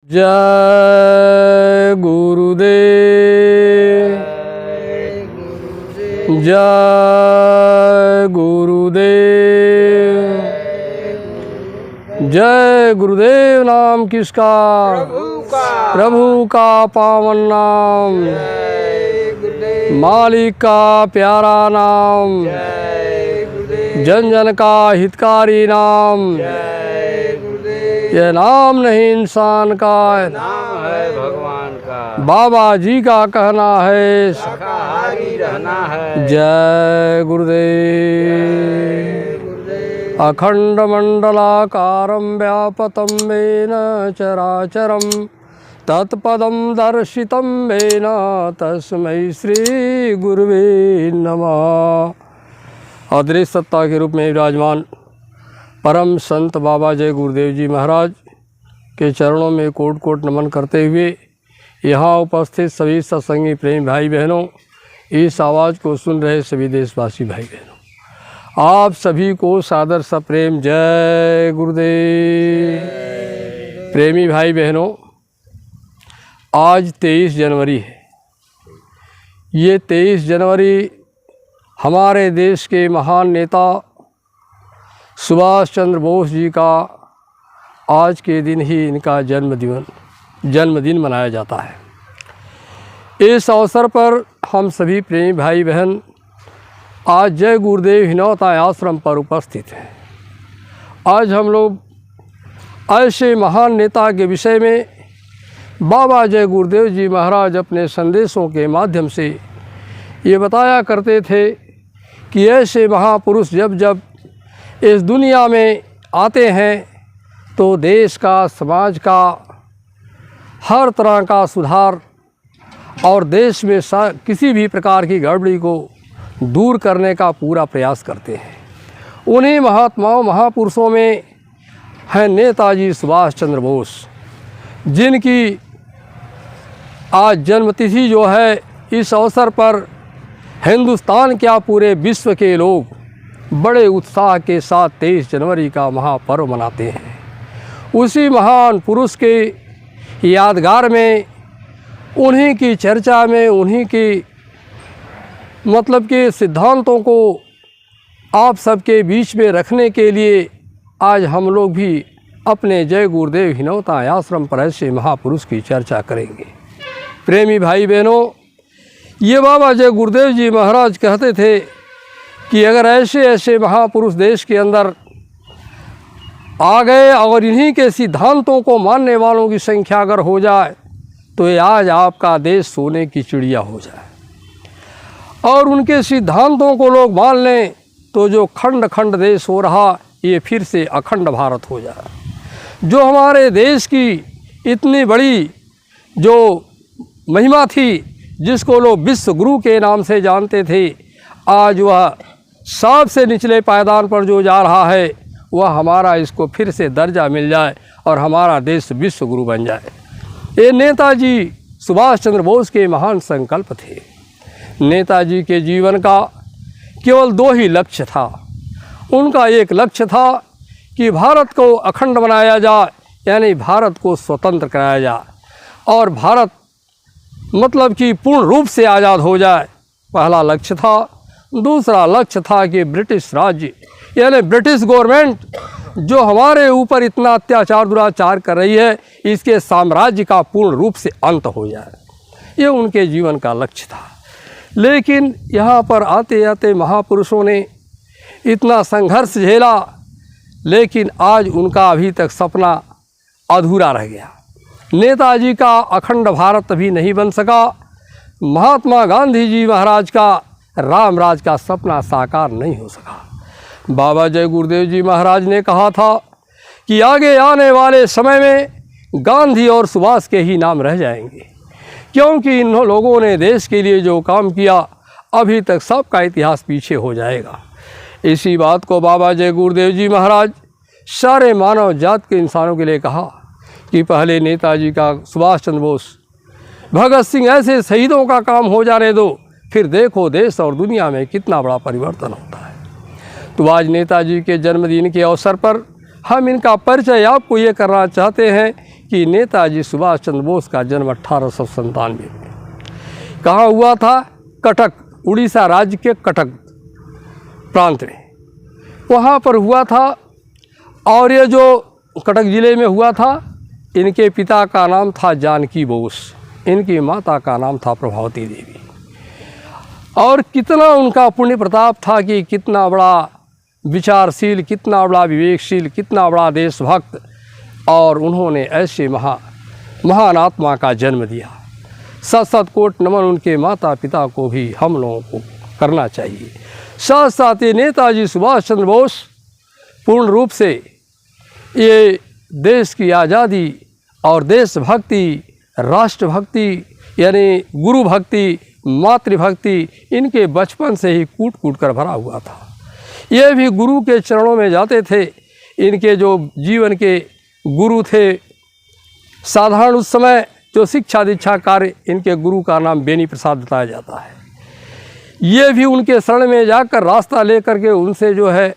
जय गुरुदेव, जय गुरुदेव, जय गुरुदेव। नाम किसका? प्रभु का पावन नाम, मालिक का प्यारा नाम, जन जन का हितकारी नाम। यह नाम नहीं इंसान का, नाम है भगवान का। बाबा जी का कहना है शाकाहारी रहना है। जय गुरुदेव। अखंड मंडलाकारं व्यापतं येन चराचरं तत्पदं दर्शितं येन तस्मै श्री गुरुवे नमः। अदृश्य सत्ता के रूप में विराजमान परम संत बाबा जय गुरुदेव जी महाराज के चरणों में कोट कोट नमन करते हुए यहाँ उपस्थित सभी सत्संगी प्रेमी भाई बहनों, इस आवाज़ को सुन रहे सभी देशवासी भाई बहनों, आप सभी को सादर सप्रेम जय गुरुदेव। प्रेमी भाई बहनों, आज 23 जनवरी है। ये 23 जनवरी हमारे देश के महान नेता सुभाष चंद्र बोस जी का आज के दिन ही इनका जन्मदिन मनाया जाता है। इस अवसर पर हम सभी प्रेमी भाई बहन आज जय गुरुदेव हिनौता आश्रम पर उपस्थित हैं। आज हम लोग ऐसे महान नेता के विषय में बाबा जय गुरुदेव जी महाराज अपने संदेशों के माध्यम से ये बताया करते थे कि ऐसे महापुरुष जब जब इस दुनिया में आते हैं तो देश का, समाज का हर तरह का सुधार और देश में किसी भी प्रकार की गड़बड़ी को दूर करने का पूरा प्रयास करते हैं। उन्हीं महात्माओं महापुरुषों में हैं नेताजी सुभाष चंद्र बोस, जिनकी आज जन्मतिथि जो है, इस अवसर पर हिंदुस्तान क्या पूरे विश्व के लोग बड़े उत्साह के साथ 23 जनवरी का महापर्व मनाते हैं। उसी महान पुरुष के यादगार में, उन्हीं की चर्चा में, उन्हीं की मतलब के सिद्धांतों को आप सबके बीच में रखने के लिए आज हम लोग भी अपने जय गुरुदेव हिनौता आश्रम पर ऐसे महापुरुष की चर्चा करेंगे। प्रेमी भाई बहनों, ये बाबा जय गुरुदेव जी महाराज कहते थे कि अगर ऐसे ऐसे महापुरुष देश के अंदर आ गए और इन्हीं के सिद्धांतों को मानने वालों की संख्या अगर हो जाए तो ये आज आपका देश सोने की चिड़िया हो जाए, और उनके सिद्धांतों को लोग मान लें तो जो खंड खंड देश हो रहा ये फिर से अखंड भारत हो जाए। जो हमारे देश की इतनी बड़ी जो महिमा थी, जिसको लोग विश्व गुरु के नाम से जानते थे, आज वह सबसे निचले पायदान पर जो जा रहा है, वह हमारा इसको फिर से दर्जा मिल जाए और हमारा देश विश्व गुरु बन जाए। ये नेताजी सुभाष चंद्र बोस के महान संकल्प थे। नेताजी के जीवन का केवल 2 ही लक्ष्य था। उनका एक लक्ष्य था कि भारत को अखंड बनाया जाए, यानी भारत को स्वतंत्र कराया जाए और भारत मतलब कि पूर्ण रूप से आज़ाद हो जाए, पहला लक्ष्य था। दूसरा लक्ष्य था कि ब्रिटिश राज्य यानी ब्रिटिश गवर्नमेंट जो हमारे ऊपर इतना अत्याचार दुराचार कर रही है, इसके साम्राज्य का पूर्ण रूप से अंत हो जाए। ये उनके जीवन का लक्ष्य था। लेकिन यहाँ पर आते आते महापुरुषों ने इतना संघर्ष झेला, लेकिन आज उनका अभी तक सपना अधूरा रह गया। नेताजी का अखंड भारत भी नहीं बन सका। महात्मा गांधी जी महाराज का राम राज का सपना साकार नहीं हो सका। बाबा जय गुरुदेव जी महाराज ने कहा था कि आगे आने वाले समय में गांधी और सुभाष के ही नाम रह जाएंगे, क्योंकि इन लोगों ने देश के लिए जो काम किया, अभी तक सबका इतिहास पीछे हो जाएगा। इसी बात को बाबा जय गुरुदेव जी महाराज सारे मानव जात के इंसानों के लिए कहा कि पहले नेताजी का, सुभाष चंद्र बोस, भगत सिंह ऐसे शहीदों का काम हो जाने दो, फिर देखो देश और दुनिया में कितना बड़ा परिवर्तन होता है। तो आज नेताजी के जन्मदिन के अवसर पर हम इनका परिचय आपको ये करना चाहते हैं कि नेताजी सुभाष चंद्र बोस का जन्म 1897 में कहाँ हुआ था? कटक, उड़ीसा राज्य के कटक प्रांत में, वहाँ पर हुआ था। और ये जो कटक ज़िले में हुआ था, इनके पिता का नाम था जानकी बोस, इनकी माता का नाम था प्रभावती देवी। और कितना उनका पुण्य प्रताप था कि कितना बड़ा विचारशील, कितना बड़ा विवेकशील, कितना बड़ा देशभक्त, और उन्होंने ऐसे महान आत्मा का जन्म दिया। सत सत कोट नमन उनके माता पिता को भी हम लोगों को करना चाहिए। साथ साथ ये नेताजी सुभाष चंद्र बोस पूर्ण रूप से ये देश की आज़ादी और देशभक्ति, राष्ट्रभक्ति, यानी गुरु भक्ति, मातृभक्ति, इनके बचपन से ही कूट कूट कर भरा हुआ था। ये भी गुरु के चरणों में जाते थे। इनके जो जीवन के गुरु थे, साधारण उस समय जो शिक्षा दीक्षा कार्य, इनके गुरु का नाम बेनी प्रसाद बताया जाता है। ये भी उनके शरण में जाकर रास्ता लेकर के उनसे जो है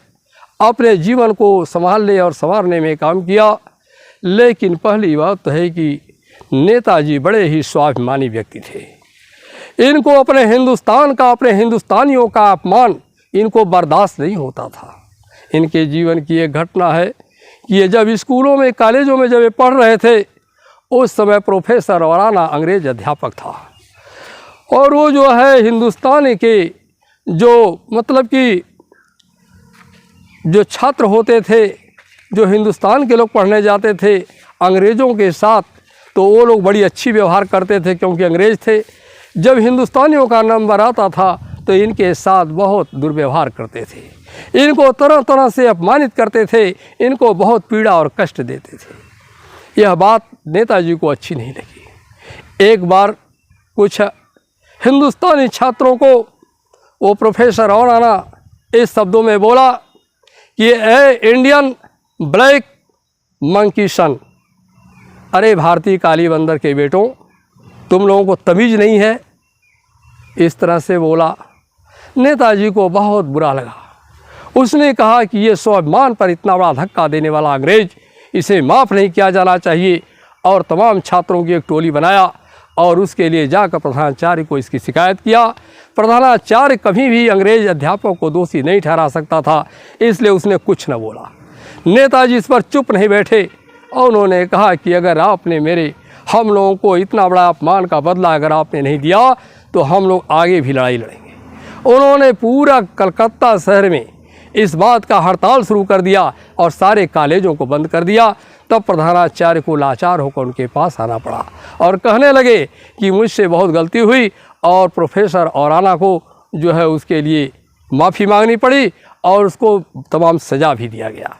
अपने जीवन को संभालने और संवारने में काम किया। लेकिन पहली बात तो है कि नेताजी बड़े ही स्वाभिमानी व्यक्ति थे। इनको अपने हिंदुस्तान का, अपने हिंदुस्तानियों का अपमान इनको बर्दाश्त नहीं होता था। इनके जीवन की एक घटना है कि ये जब स्कूलों में, कॉलेजों में जब ये पढ़ रहे थे, उस समय प्रोफेसर औराना अंग्रेज अध्यापक था। और वो जो है हिंदुस्तान के जो मतलब कि जो छात्र होते थे, जो हिंदुस्तान के लोग पढ़ने जाते थे अंग्रेज़ों के साथ, तो वो लोग बड़ी अच्छी व्यवहार करते थे क्योंकि अंग्रेज़ थे। जब हिंदुस्तानियों का नंबर आता था तो इनके साथ बहुत दुर्व्यवहार करते थे, इनको तरह तरह से अपमानित करते थे, इनको बहुत पीड़ा और कष्ट देते थे। यह बात नेताजी को अच्छी नहीं लगी। एक बार कुछ हिंदुस्तानी छात्रों को वो प्रोफेसर औराना इस शब्दों में बोला कि ए इंडियन ब्लैक मंकी सन, अरे भारतीय काली बंदर के बेटों, तुम लोगों को तमीज़ नहीं है। इस तरह से बोला। नेताजी को बहुत बुरा लगा। उसने कहा कि ये स्वाभिमान पर इतना बड़ा धक्का देने वाला अंग्रेज, इसे माफ़ नहीं किया जाना चाहिए। और तमाम छात्रों की एक टोली बनाया और उसके लिए जाकर प्रधानाचार्य को इसकी शिकायत किया। प्रधानाचार्य कभी भी अंग्रेज अध्यापक को दोषी नहीं ठहरा सकता था, इसलिए उसने कुछ न बोला। नेताजी इस पर चुप नहीं बैठे और उन्होंने कहा कि अगर आपने हम लोगों को इतना बड़ा अपमान का बदला अगर आपने नहीं दिया तो हम लोग आगे भी लड़ाई लड़ेंगे। उन्होंने पूरा कलकत्ता शहर में इस बात का हड़ताल शुरू कर दिया और सारे कॉलेजों को बंद कर दिया। तब प्रधानाचार्य को लाचार होकर उनके पास आना पड़ा और कहने लगे कि मुझसे बहुत गलती हुई और प्रोफेसर औराना को जो है उसके लिए माफ़ी मांगनी पड़ी और उसको तमाम सज़ा भी दिया गया।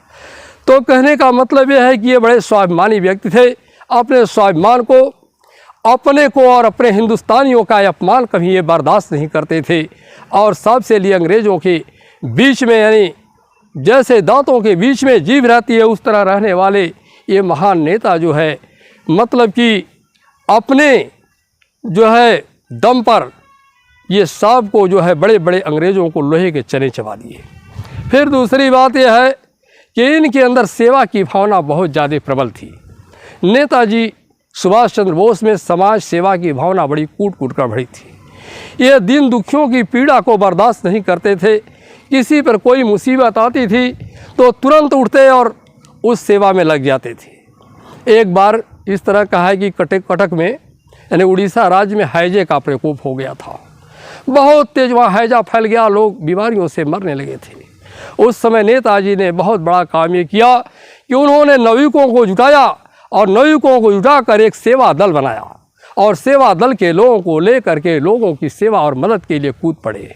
तो कहने का मतलब यह है कि ये बड़े स्वाभिमानी व्यक्ति थे। अपने स्वाभिमान को, अपने को और अपने हिंदुस्तानियों का अपमान कभी ये बर्दाश्त नहीं करते थे। और सबसे लिए अंग्रेज़ों के बीच में, यानी जैसे दांतों के बीच में जीभ रहती है, उस तरह रहने वाले ये महान नेता जो है, मतलब कि अपने जो है दम पर ये सब को जो है बड़े बड़े अंग्रेज़ों को लोहे के चने चबा दिए। फिर दूसरी बात यह है कि इनके अंदर सेवा की भावना बहुत ज़्यादा प्रबल थी। नेताजी सुभाष चंद्र बोस में समाज सेवा की भावना बड़ी कूट कूट कर भरी थी। ये दीन दुखियों की पीड़ा को बर्दाश्त नहीं करते थे। किसी पर कोई मुसीबत आती थी तो तुरंत उठते और उस सेवा में लग जाते थे। एक बार इस तरह का है कि कटक में, यानी उड़ीसा राज्य में हैजे का प्रकोप हो गया था। बहुत तेज वहाँ हैजा फैल गया, लोग बीमारियों से मरने लगे थे। उस समय नेताजी ने बहुत बड़ा काम ये किया कि उन्होंने नवयुवकों को जुटाया और नवयुवकों को जुटाकर एक सेवा दल बनाया और सेवा दल के लोगों को लेकर के लोगों की सेवा और मदद के लिए कूद पड़े।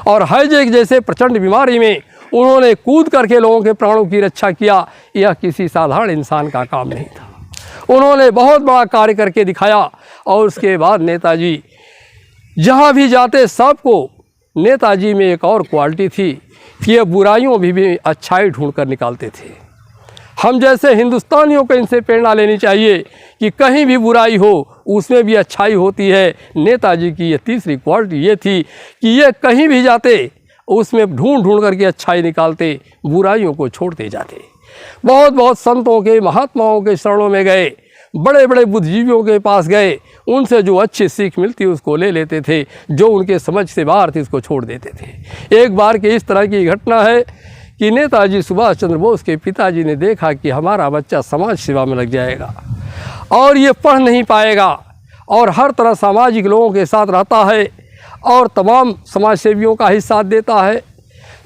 और हैजे जैसे प्रचंड बीमारी में उन्होंने कूद करके लोगों के प्राणों की रक्षा किया। यह किसी साधारण इंसान का काम नहीं था। उन्होंने बहुत बड़ा कार्य करके दिखाया। और उसके बाद नेताजी जहाँ भी जाते सबको, नेताजी में एक और क्वालिटी थी कि ये बुराइयों भी अच्छाई ढूंढ कर निकालते थे। हम जैसे हिंदुस्तानियों को इनसे प्रेरणा लेनी चाहिए कि कहीं भी बुराई हो उसमें भी अच्छाई होती है। नेताजी की ये तीसरी क्वालिटी ये थी कि ये कहीं भी जाते उसमें ढूंढ ढूंढ करके अच्छाई निकालते, बुराइयों को छोड़ते जाते। बहुत बहुत संतों के, महात्माओं के शरणों में गए, बड़े बड़े बुद्धिजीवियों के पास गए, उनसे जो अच्छी सीख मिलती उसको ले लेते थे, जो उनके समझ से बाहर थी उसको छोड़ देते थे। एक बार की इस तरह की घटना है कि नेताजी सुभाष चंद्र बोस के पिताजी ने देखा कि हमारा बच्चा समाज सेवा में लग जाएगा और ये पढ़ नहीं पाएगा और हर तरह सामाजिक लोगों के साथ रहता है और तमाम समाज सेवियों का ही साथ देता है,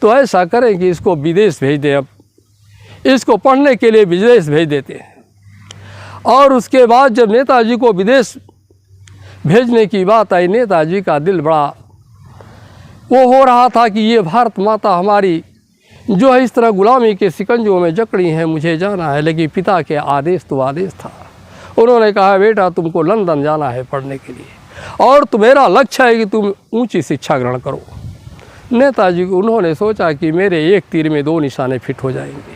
तो ऐसा करें कि इसको विदेश भेज दें। अब इसको पढ़ने के लिए विदेश भेज देते हैं। और उसके बाद जब नेताजी को विदेश भेजने की बात आई, नेताजी का दिल बड़ा वो हो रहा था कि ये भारत माता हमारी जो है इस तरह गुलामी के शिकंजों में जकड़ी हैं, मुझे जाना है। लेकिन पिता के आदेश तो आदेश था। उन्होंने कहा, बेटा तुमको लंदन जाना है पढ़ने के लिए और मेरा लक्ष्य है कि तुम ऊंची शिक्षा ग्रहण करो। नेताजी को उन्होंने सोचा कि मेरे एक तीर में दो निशाने फिट हो जाएंगे।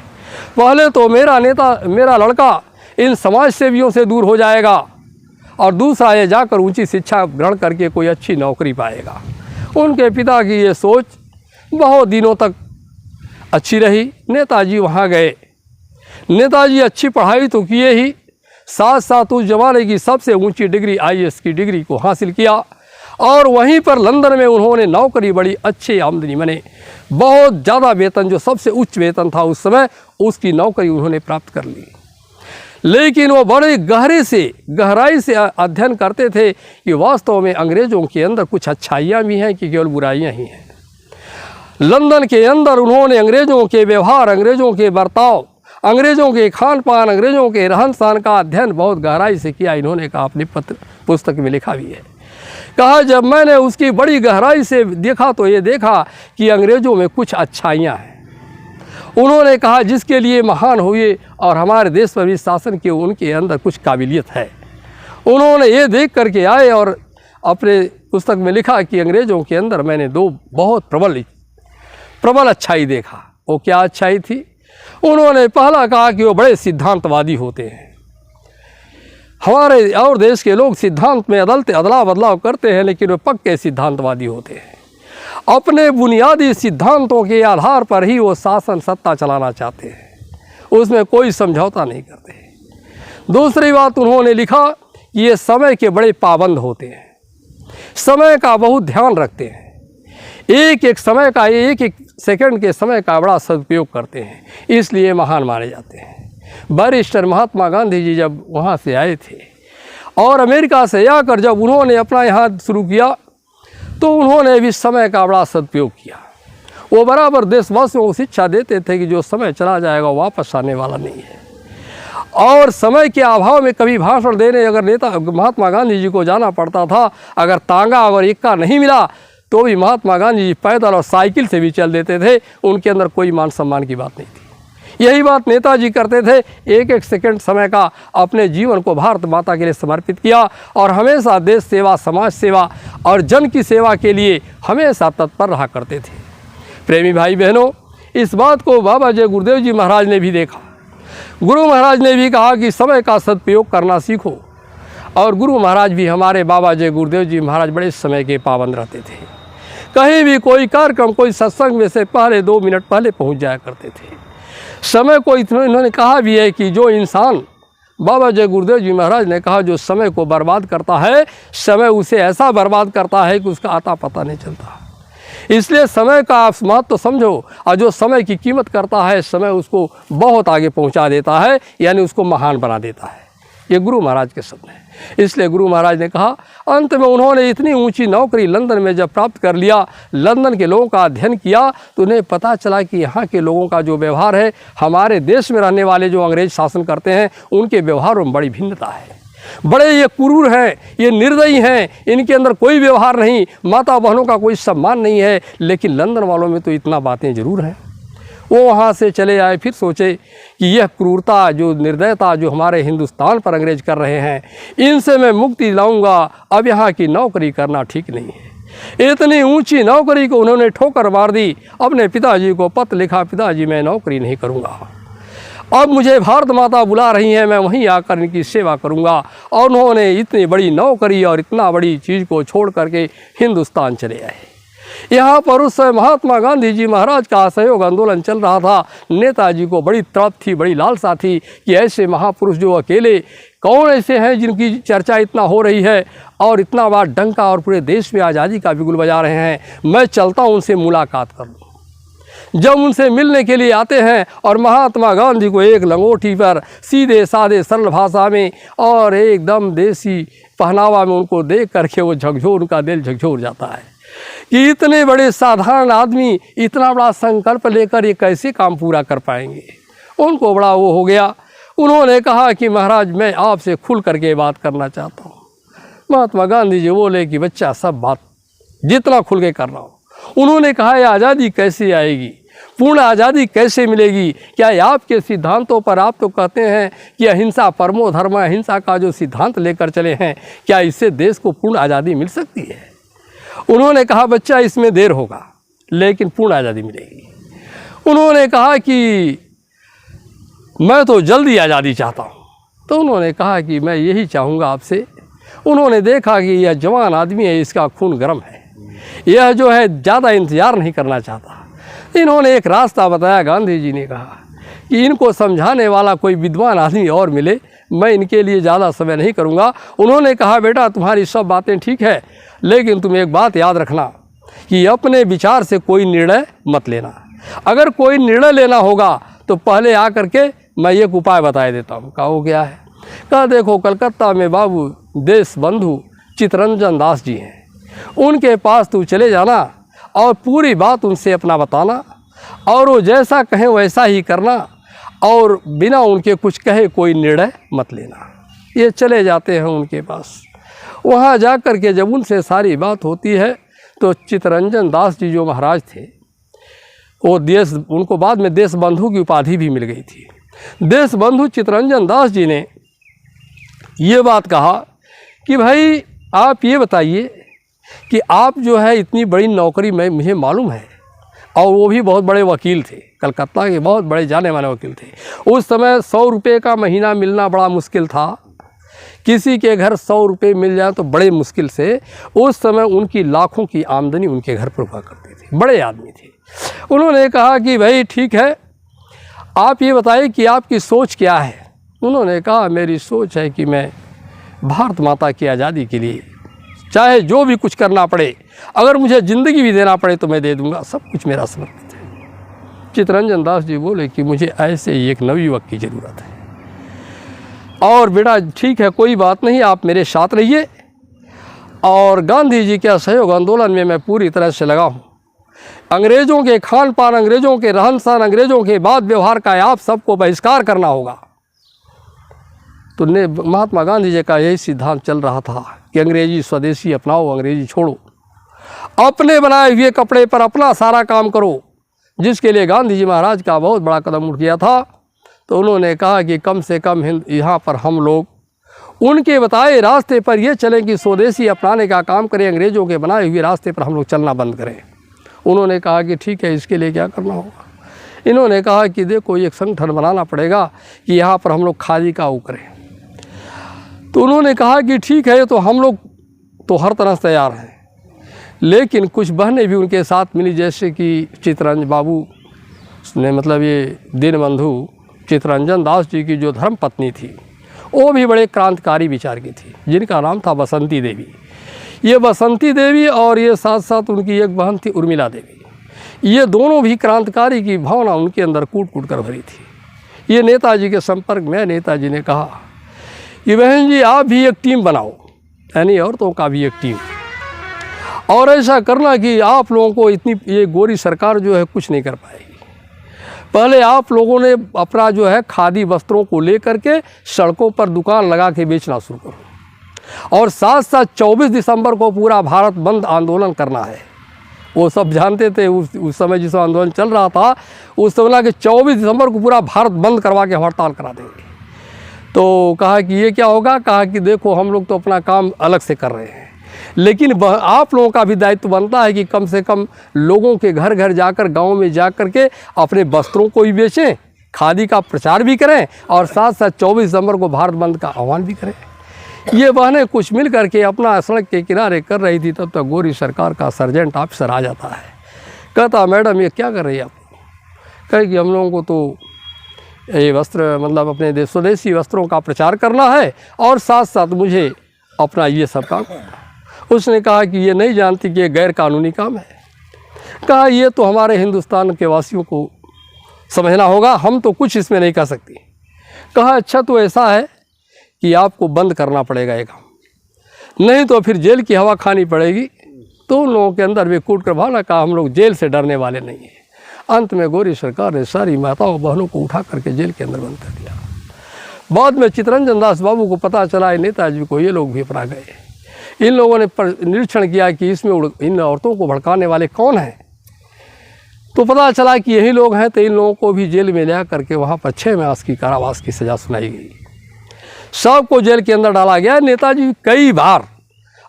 पहले तो मेरा लड़का इन समाज सेवियों से दूर हो जाएगा और दूसरा ये जाकर ऊंची शिक्षा ग्रहण करके कोई अच्छी नौकरी पाएगा। उनके पिता की ये सोच बहुत दिनों तक अच्छी रही। नेताजी वहाँ गए। नेताजी अच्छी पढ़ाई तो किए ही, साथ साथ उस जमाने की सबसे ऊंची डिग्री IAS की डिग्री को हासिल किया और वहीं पर लंदन में उन्होंने नौकरी बड़ी अच्छी आमदनी बने, बहुत ज़्यादा वेतन, जो सबसे उच्च वेतन था उस समय, उसकी नौकरी उन्होंने प्राप्त कर ली। लेकिन वो बड़े गहराई से अध्ययन करते थे कि वास्तव में अंग्रेज़ों के अंदर कुछ अच्छाइयाँ भी हैं कि केवल बुराइयाँ ही हैं। लंदन के अंदर उन्होंने अंग्रेज़ों के व्यवहार, अंग्रेज़ों के बर्ताव, अंग्रेज़ों के खान पान, अंग्रेज़ों के रहन सहन का अध्ययन बहुत गहराई से किया। इन्होंने कहा, अपनी पुस्तक में लिखा भी है, कहा जब मैंने उसकी बड़ी गहराई से देखा तो ये देखा कि अंग्रेज़ों में कुछ अच्छाइयाँ हैं। उन्होंने कहा जिसके लिए महान हुए और हमारे देश पर भी शासन के उनके अंदर कुछ काबिलियत है। उन्होंने ये देख करके आए और अपने पुस्तक में लिखा कि अंग्रेज़ों के अंदर मैंने दो बहुत प्रबल अच्छाई देखा। वो क्या अच्छाई थी? उन्होंने पहला कहा कि वो बड़े सिद्धांतवादी होते हैं। हमारे और देश के लोग सिद्धांत में अदला बदलाव करते हैं, लेकिन वे पक्के सिद्धांतवादी होते हैं। अपने बुनियादी सिद्धांतों के आधार पर ही वो शासन सत्ता चलाना चाहते हैं, उसमें कोई समझौता नहीं करते। दूसरी बात उन्होंने लिखा कि ये समय के बड़े पाबंद होते हैं, समय का बहुत ध्यान रखते हैं, एक एक सेकंड के समय का बड़ा सदुपयोग करते हैं, इसलिए महान माने जाते हैं। बैरिस्टर महात्मा गांधी जी जब वहाँ से आए थे और अमेरिका से आकर जब उन्होंने अपना यहाँ शुरू किया तो उन्होंने भी समय का बड़ा सदुपयोग किया। वो बराबर देशवासियों को शिक्षा देते थे कि जो समय चला जाएगा वापस आने वाला नहीं है। और समय के अभाव में कभी भाषण देने अगर नेता महात्मा गांधी जी को जाना पड़ता था, अगर तांगा और इक्का नहीं मिला तो भी महात्मा गांधी जी पैदल और साइकिल से भी चल देते थे। उनके अंदर कोई मान सम्मान की बात नहीं थी। यही बात नेताजी करते थे, एक एक सेकंड समय का अपने जीवन को भारत माता के लिए समर्पित किया और हमेशा देश सेवा, समाज सेवा और जन की सेवा के लिए हमेशा तत्पर रहा करते थे। प्रेमी भाई बहनों, इस बात को बाबा जय गुरुदेव जी महाराज ने भी देखा। गुरु महाराज ने भी कहा कि समय का सदुपयोग करना सीखो। और गुरु महाराज भी, हमारे बाबा जय गुरुदेव जी महाराज बड़े समय के पाबंद रहते थे। कहीं भी कोई कार्यक्रम, कोई सत्संग में से पहले 2 मिनट पहले पहुंच जाया करते थे। समय को इतना इन्होंने कहा भी है कि जो इंसान, बाबा जय गुरुदेव जी महाराज ने कहा, जो समय को बर्बाद करता है, समय उसे ऐसा बर्बाद करता है कि उसका आता पता नहीं चलता। इसलिए समय का आप महत्व तो समझो, और जो समय की कीमत करता है, समय उसको बहुत आगे पहुंचा देता है, यानी उसको महान बना देता है। ये गुरु महाराज के शब्द हैं। इसलिए गुरु महाराज ने कहा, अंत में उन्होंने इतनी ऊंची नौकरी लंदन में जब प्राप्त कर लिया, लंदन के लोगों का अध्ययन किया तो उन्हें पता चला कि यहाँ के लोगों का जो व्यवहार है, हमारे देश में रहने वाले जो अंग्रेज शासन करते हैं उनके व्यवहारों में बड़ी भिन्नता है। बड़े ये क्रूर हैं, ये निर्दयी हैं, इनके अंदर कोई व्यवहार नहीं, माता बहनों का कोई सम्मान नहीं है। लेकिन लंदन वालों में तो इतना बातें ज़रूर हैं। वो वहाँ से चले आए, फिर सोचे कि यह क्रूरता, जो निर्दयता जो हमारे हिंदुस्तान पर अंग्रेज कर रहे हैं, इनसे मैं मुक्ति लाऊंगा। अब यहाँ की नौकरी करना ठीक नहीं है। इतनी ऊंची नौकरी को उन्होंने ठोकर मार दी। अपने पिताजी को पत्र लिखा, पिताजी मैं नौकरी नहीं करूँगा, अब मुझे भारत माता बुला रही हैं, मैं वहीं आकर इनकी सेवा करूँगा। और उन्होंने इतनी बड़ी नौकरी और इतना बड़ी चीज़ को छोड़ करके हिंदुस्तान चले आए। यहाँ पर उस समय महात्मा गांधी जी महाराज का असहयोग आंदोलन चल रहा था। नेताजी को बड़ी तड़प थी, बड़ी लालसा थी कि ऐसे महापुरुष जो अकेले कौन ऐसे हैं जिनकी चर्चा इतना हो रही है और इतना बड़ा डंका और पूरे देश में आज़ादी का बिगुल बजा रहे हैं, मैं चलता हूँ उनसे मुलाकात कर लूँ। जब उनसे मिलने के लिए आते हैं और महात्मा गांधी को एक लंगोटी पर सीधे साधे सरल भाषा में और एकदम देसी पहनावा में उनको देख करके वो झकझोर, उनका दिल झकझोर जाता है कि इतने बड़े साधारण आदमी इतना बड़ा संकल्प लेकर ये कैसे काम पूरा कर पाएंगे। उनको बड़ा वो हो गया। उन्होंने कहा कि महाराज मैं आपसे खुल करके बात करना चाहता हूँ। महात्मा गांधी जी बोले कि बच्चा सब बात जितना खुल के कर रहा हूँ। उन्होंने कहा ये आज़ादी कैसे आएगी, पूर्ण आज़ादी कैसे मिलेगी, क्या आपके सिद्धांतों पर आप तो कहते हैं कि अहिंसा परमो धर्म, अहिंसा का जो सिद्धांत लेकर चले हैं, क्या इससे देश को पूर्ण आज़ादी मिल सकती है। उन्होंने कहा बच्चा इसमें देर होगा लेकिन पूर्ण आज़ादी मिलेगी। उन्होंने कहा कि मैं तो जल्दी आज़ादी चाहता हूँ। तो उन्होंने कहा कि मैं यही चाहूँगा आपसे। उन्होंने देखा कि यह जवान आदमी है, इसका खून गर्म है, यह जो है ज़्यादा इंतज़ार नहीं करना चाहता। इन्होंने एक रास्ता बताया। गांधी जी ने कहा कि इनको समझाने वाला कोई विद्वान आदमी और मिले, मैं इनके लिए ज़्यादा समय नहीं करूँगा। उन्होंने कहा बेटा तुम्हारी सब बातें ठीक है, लेकिन तुम एक बात याद रखना कि अपने विचार से कोई निर्णय मत लेना। अगर कोई निर्णय लेना होगा तो पहले आकर के मैं एक उपाय बताए देता हूँ। कहा वो क्या है? कहा देखो कलकत्ता में बाबू देश बंधु चित्तरंजन दास जी हैं, उनके पास तू चले जाना और पूरी बात उनसे अपना बताना और वो जैसा कहें वैसा ही करना और बिना उनके कुछ कहे कोई निर्णय मत लेना। ये चले जाते हैं उनके पास। वहाँ जा कर के जब उनसे सारी बात होती है तो चित्तरंजन दास जी जो महाराज थे वो देश, उनको बाद में देश बंधु की उपाधि भी मिल गई थी। देश बंधु चित्तरंजन दास जी ने ये बात कहा कि भाई आप ये बताइए कि आप जो है इतनी बड़ी नौकरी में मुझे मालूम है, और वो भी बहुत बड़े वकील थे, कलकत्ता के बहुत बड़े जाने माने वकील थे। उस समय 100 रुपये का महीना मिलना बड़ा मुश्किल था। किसी के घर 100 रुपये मिल जाए तो बड़े मुश्किल से। उस समय उनकी लाखों की आमदनी उनके घर पर हुआ करती थी, बड़े आदमी थे। उन्होंने कहा कि भाई ठीक है, आप ये बताइए कि आपकी सोच क्या है। उन्होंने कहा मेरी सोच है कि मैं भारत माता की आज़ादी के लिए चाहे जो भी कुछ करना पड़े, अगर मुझे ज़िंदगी भी देना पड़े तो मैं दे दूंगा, सब कुछ मेरा समर्पित है। चित्तरंजन दास जी बोले कि मुझे ऐसे ही एक नवयुवक की ज़रूरत है और बेटा ठीक है कोई बात नहीं, आप मेरे साथ रहिए और गांधी जी के असहयोग आंदोलन में मैं पूरी तरह से लगा हूँ। अंग्रेज़ों के खान पान, अंग्रेज़ों के रहन सहन, अंग्रेज़ों के बात व्यवहार का आप सबको बहिष्कार करना होगा। तो महात्मा गांधी जी का यही सिद्धांत चल रहा था कि अंग्रेजी स्वदेशी अपनाओ, अंग्रेजी छोड़ो, अपने बनाए हुए कपड़े पर अपना सारा काम करो, जिसके लिए गांधी जी महाराज का बहुत बड़ा कदम उठ गया था। तो उन्होंने कहा कि कम से कम यहाँ पर हम लोग उनके बताए रास्ते पर ये चलें कि स्वदेशी अपनाने का काम करें, अंग्रेज़ों के बनाए हुए रास्ते पर हम लोग चलना बंद करें। उन्होंने कहा कि ठीक है, इसके लिए क्या करना होगा। इन्होंने कहा कि देखो एक संगठन बनाना पड़ेगा कि यहाँ पर हम लोग खादी का वो करें। तो उन्होंने कहा कि ठीक है, तो हम लोग तो हर तरह से तैयार हैं, लेकिन कुछ बहनें भी उनके साथ मिली, जैसे कि चित्तरंजन बाबू ने मतलब ये दीनबंधु चित्तरंजन दास जी की जो धर्म पत्नी थी वो भी बड़े क्रांतिकारी विचार की थी, जिनका नाम था बसंती देवी। ये बसंती देवी और ये साथ साथ उनकी एक बहन थी उर्मिला देवी, ये दोनों भी क्रांतिकारी की भावना उनके अंदर कूट कूट कर भरी थी। ये नेताजी के संपर्क में, नेताजी ने कहा कि बहन जी आप भी एक टीम बनाओ, यानी औरतों का भी एक टीम, और ऐसा करना कि आप लोगों को इतनी ये गोरी सरकार जो है कुछ नहीं कर पाएगी। पहले आप लोगों ने अपना जो है खादी वस्त्रों को लेकर के सड़कों पर दुकान लगा के बेचना शुरू करो, और साथ साथ 24 दिसंबर को पूरा भारत बंद आंदोलन करना है। वो सब जानते थे उस समय जिस आंदोलन चल रहा था, उस समय कि 24 दिसंबर को पूरा भारत बंद करवा के हड़ताल करा देंगे। तो कहा कि ये क्या होगा। कहा कि देखो हम लोग तो अपना काम अलग से कर रहे हैं, लेकिन आप लोगों का भी दायित्व बनता है कि कम से कम लोगों के घर घर जाकर, गांव में जा कर के अपने वस्त्रों को भी बेचें, खादी का प्रचार भी करें और साथ साथ 24 दिसंबर को भारत बंद का आह्वान भी करें। ये बहनें कुछ मिल करके अपना सड़क के किनारे कर रही थी, तब तक गोरी सरकार का सर्जेंट ऑफिसर आ जाता है। कहता मैडम ये क्या कर रही है आप? कहे कि हम लोगों को तो ये वस्त्र मतलब अपने देश स्वदेशी वस्त्रों का प्रचार करना है और साथ साथ मुझे अपना ये सब काम करना। उसने कहा कि ये नहीं जानती कि ये गैर कानूनी काम है। कहा ये तो हमारे हिंदुस्तान के वासियों को समझना होगा, हम तो कुछ इसमें नहीं कर सकती। कहा अच्छा तो ऐसा है कि आपको बंद करना पड़ेगा ये काम, नहीं तो फिर जेल की हवा खानी पड़ेगी। तो उन लोगों के अंदर वे कूट कर भाला। कहा हम लोग जेल से डरने वाले नहीं हैं। अंत में गौरी सरकार ने सारी माताओं बहनों को उठा करके जेल के अंदर बंद कर दिया। बाद में चित्तरंजन दास बाबू को पता चला नेताजी को ये लोग भी अपना गए। इन लोगों ने निरीक्षण किया कि इसमें इन औरतों को भड़काने वाले कौन हैं, तो पता चला कि यही लोग हैं। तो इन लोगों को भी जेल में ले करके वहाँ पर 6 मास की कारावास की सज़ा सुनाई गई। सबको जेल के अंदर डाला गया, नेताजी कई बार,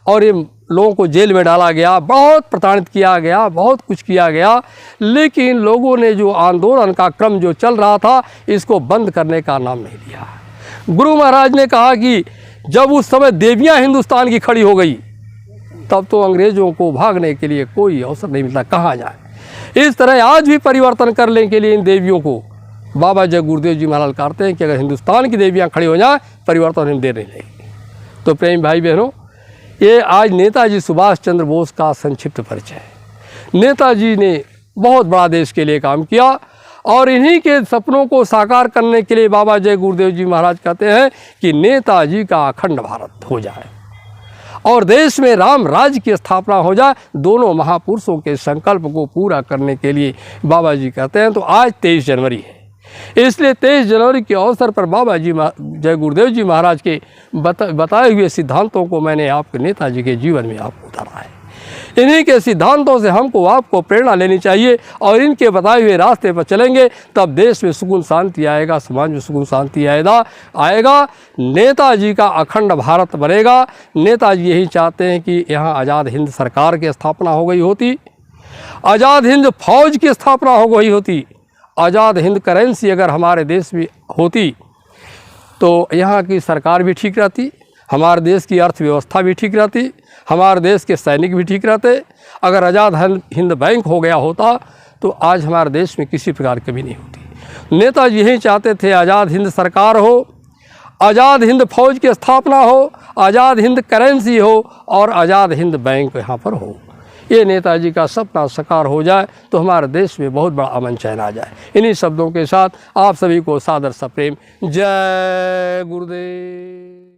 और ये लोगों को जेल में डाला गया, बहुत प्रताड़ित किया गया, बहुत कुछ किया गया। लेकिन लोगों ने जो आंदोलन का क्रम जो चल रहा था इसको बंद करने का नाम नहीं लिया। गुरु महाराज ने कहा कि जब उस समय देवियां हिंदुस्तान की खड़ी हो गई तब तो अंग्रेज़ों को भागने के लिए कोई अवसर नहीं मिलता, कहाँ जाए। इस तरह आज भी परिवर्तन करने के लिए इन देवियों को बाबा जय गुरुदेव जी महाराज कहते हैं कि अगर हिंदुस्तान की देवियां खड़ी हो जाए परिवर्तन हम देर नहीं लगेगी। तो प्रेम भाई बहनों, ये आज नेताजी सुभाष चंद्र बोस का संक्षिप्त परिचय है। नेताजी ने बहुत बड़ा देश के लिए काम किया और इन्हीं के सपनों को साकार करने के लिए बाबा जय गुरुदेव जी महाराज कहते हैं कि नेताजी का अखंड भारत हो जाए और देश में राम राज्य की स्थापना हो जाए। दोनों महापुरुषों के संकल्प को पूरा करने के लिए बाबा जी कहते हैं। तो आज 23 जनवरी है, इसलिए 23 जनवरी के अवसर पर बाबा जी जय गुरुदेव जी महाराज के बताए हुए सिद्धांतों को मैंने आपके नेताजी के जीवन में आपको उतारा है। इन्हीं के सिद्धांतों से हमको आपको प्रेरणा लेनी चाहिए और इनके बताए हुए रास्ते पर चलेंगे तब देश में सुकून शांति आएगा, समाज में सुकून शांति आएगा। नेताजी का अखंड भारत बनेगा। नेताजी यही चाहते हैं कि यहाँ आज़ाद हिंद सरकार की स्थापना हो गई होती, आज़ाद हिंद फौज की स्थापना हो गई होती, आज़ाद हिंद करेंसी अगर हमारे देश में होती तो यहाँ की सरकार भी ठीक रहती, हमारे देश की अर्थव्यवस्था भी ठीक रहती, हमारे देश के सैनिक भी ठीक रहते। अगर आज़ाद हिंद बैंक हो गया होता तो आज हमारे देश में किसी प्रकार की कमी नहीं होती। नेताजी यही चाहते थे आज़ाद हिंद सरकार हो, आज़ाद हिंद फौज की स्थापना हो, आज़ाद हिंद करेंसी हो और आज़ाद हिंद बैंक यहाँ पर हो। ये नेताजी का सपना साकार हो जाए तो हमारे देश में बहुत बड़ा अमन चैन आ जाए। इन्हीं शब्दों के साथ आप सभी को सादर सप्रेम जय गुरुदेव।